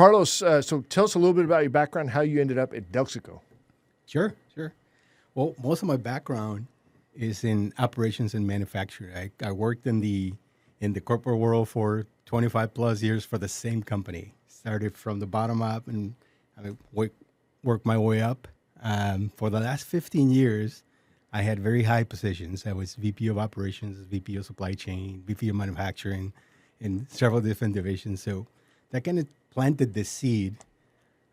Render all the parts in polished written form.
Carlos, so tell us a little bit about your background, how you ended up at Delxico. Sure. Well, most of my background is in operations and manufacturing. I worked in the corporate world for 25 plus years for the same company. Started from the bottom up and I worked my way up. For the last 15 years, I had very high positions. I was VP of operations, VP of supply chain, VP of manufacturing in several different divisions. So that kind of planted the seed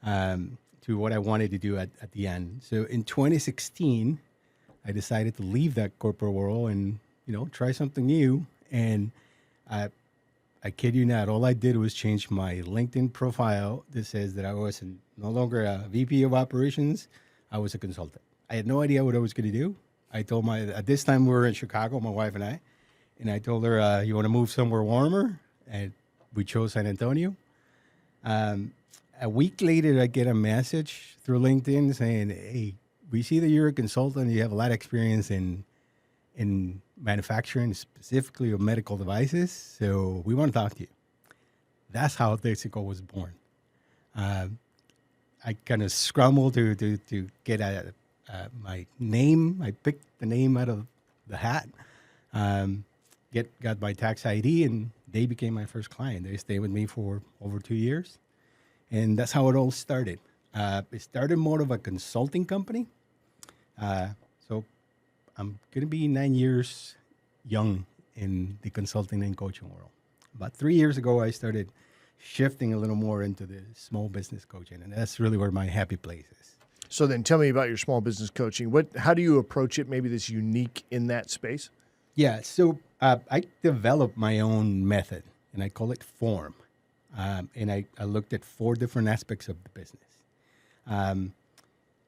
to what I wanted to do at the end. So in 2016, I decided to leave that corporate world and, try something new. And I kid you not, all I did was change my LinkedIn profile that says that I was no longer a VP of operations. I was a consultant. I had no idea what I was going to do. I told at this time we were in Chicago, my wife and I told her, you want to move somewhere warmer? And we chose San Antonio. A week later, I get a message through LinkedIn saying, hey, we see that you're a consultant. You have a lot of experience in manufacturing, specifically of medical devices. So we want to talk to you. That's how Delxico was born. I kind of scrambled to get my name. I picked the name out of the hat. Got my tax ID, and they became my first client. They stayed with me for over 2 years. And that's how it all started. It started more of a consulting company. So I'm going to be 9 years young in the consulting and coaching world. About 3 years ago, I started shifting a little more into the small business coaching. And that's really where my happy place is. So then tell me about your small business coaching. How do you approach it? Maybe that's unique in that space? Yeah. So I developed my own method, and I call it FORM. And I looked at 4 different aspects of the business.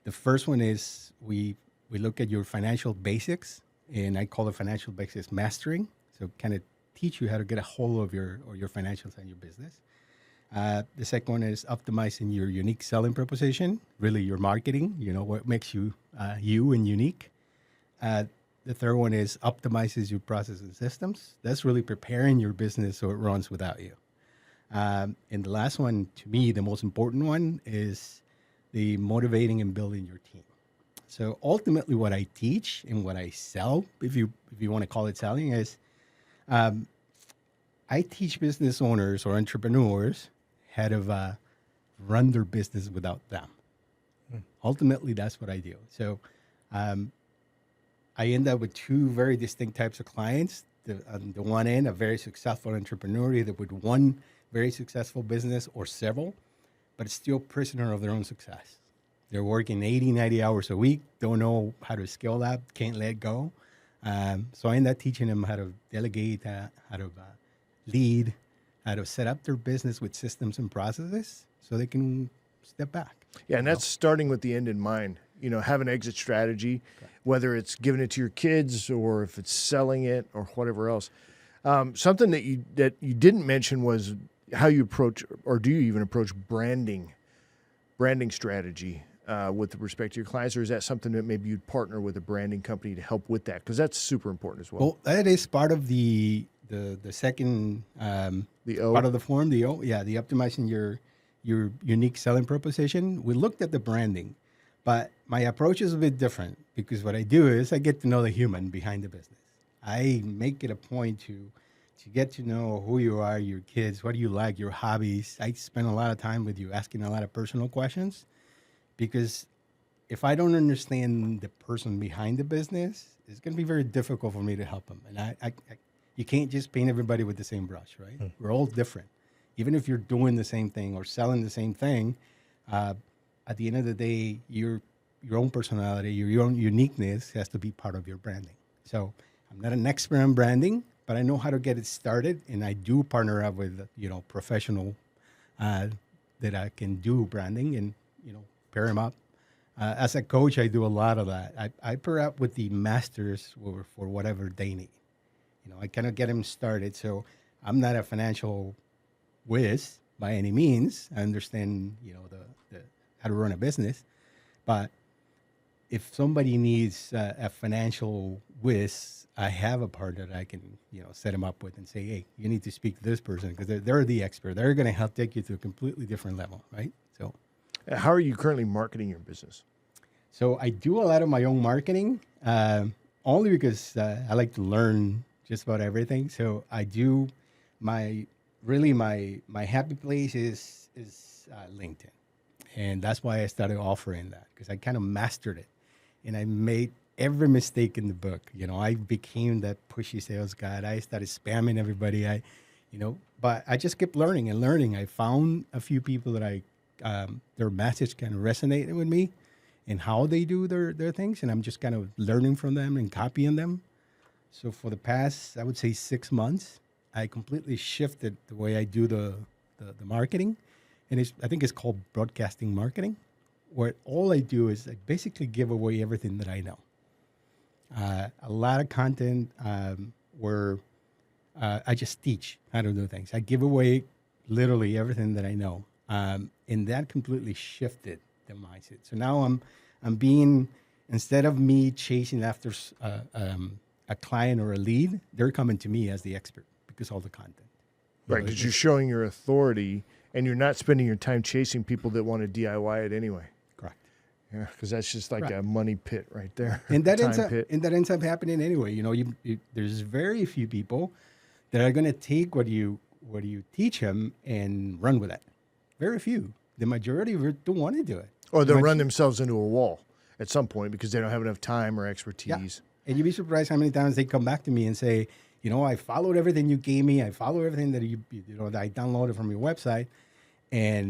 The first one is we look at your financial basics, and I call it financial basics mastering. So kind of teach you how to get a hold of your financials and your business. The second one is optimizing your unique selling proposition, really your marketing, what makes you you and unique. The third one is optimizes your process and systems. That's really preparing your business so it runs without you. And the last one, to me, the most important one, is the motivating and building your team. So ultimately what I teach and what I sell, if you want to call it selling, is I teach business owners or entrepreneurs how to run their business without them. Ultimately, that's what I do. So I end up with 2 very distinct types of clients. On the one end, a very successful entrepreneur, either with one very successful business or several, but it's still prisoner of their own success. They're working 80, 90 hours a week, don't know how to scale that, can't let go. So I end up teaching them how to delegate, how to lead, how to set up their business with systems and processes so they can step back. Yeah, and that's starting with the end in mind. Have an exit strategy, whether it's giving it to your kids or if it's selling it or whatever else. Something that you didn't mention was how you approach, or do you even approach branding strategy with respect to your clients, or is that something that maybe you'd partner with a branding company to help with that? Because that's super important as well. Well, that is part of the second the O part of the form. The O, the optimizing your unique selling proposition. We looked at the branding, but my approach is a bit different because what I do is I get to know the human behind the business. I make it a point to get to know who you are, your kids, what do you like, your hobbies. I spend a lot of time with you asking a lot of personal questions because if I don't understand the person behind the business, it's going to be very difficult for me to help them. And you can't just paint everybody with the same brush, right? We're all different. Even if you're doing the same thing or selling the same thing, at the end of the day, your own personality, your own uniqueness has to be part of your branding. So I'm not an expert on branding, but I know how to get it started, and I do partner up with professional that I can do branding and pair them up. As a coach, I do a lot of that. I pair up with the masters for whatever they need. I kind of get them started. So I'm not a financial whiz by any means. I understand the how to run a business, but if somebody needs a financial whiz, I have a partner that I can, set him up with and say, hey, you need to speak to this person because they're the expert. They're going to help take you to a completely different level, right? So, How are you currently marketing your business? so I do a lot of my own marketing, only because I like to learn just about everything. So I do my happy place is LinkedIn, and that's why I started offering that because I kind of mastered it, and I made every mistake in the book. I became that pushy sales guy. I started spamming everybody. But I just kept learning and learning. I found a few people that their message kind of resonated with me and how they do their things. And I'm just kind of learning from them and copying them. So for the past, I would say 6 months, I completely shifted the way I do the marketing. And I think it's called broadcasting marketing, where all I do is I basically give away everything that I know. A lot of content where I just teach how to do things. I give away literally everything that I know. And that completely shifted the mindset. So now I'm being, instead of me chasing after a client or a lead, they're coming to me as the expert because of all the content. Right, because you're showing your authority and you're not spending your time chasing people that want to DIY it anyway. Correct. Yeah, because that's just like Right. a money pit right there. And that Time ends up happening anyway. There's very few people that are going to take what you teach them and run with it. Very few. The majority of it don't want to do it. Or they'll run themselves into a wall at some point because they don't have enough time or expertise. And you'd be surprised how many times they come back to me and say, I followed everything you gave me. I followed everything that that I downloaded from your website,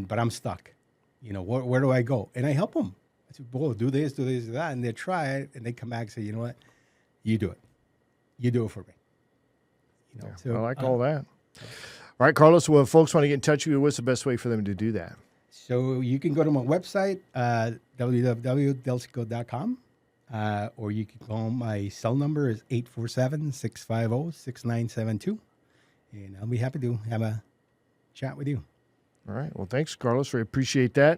but I'm stuck. Where do I go? And I help them. I said, "Well, do this, do that," and they try it, and they come back and say, "You know what? You do it. You do it for me." Yeah, So I like all that. All right, Carlos, well, if folks want to get in touch with you, what's the best way for them to do that? So you can go to my website, www.delxico.com, or you can call my cell number is 847-650-6972, and I'll be happy to have a chat with you. All right. Well, thanks, Carlos. We appreciate that.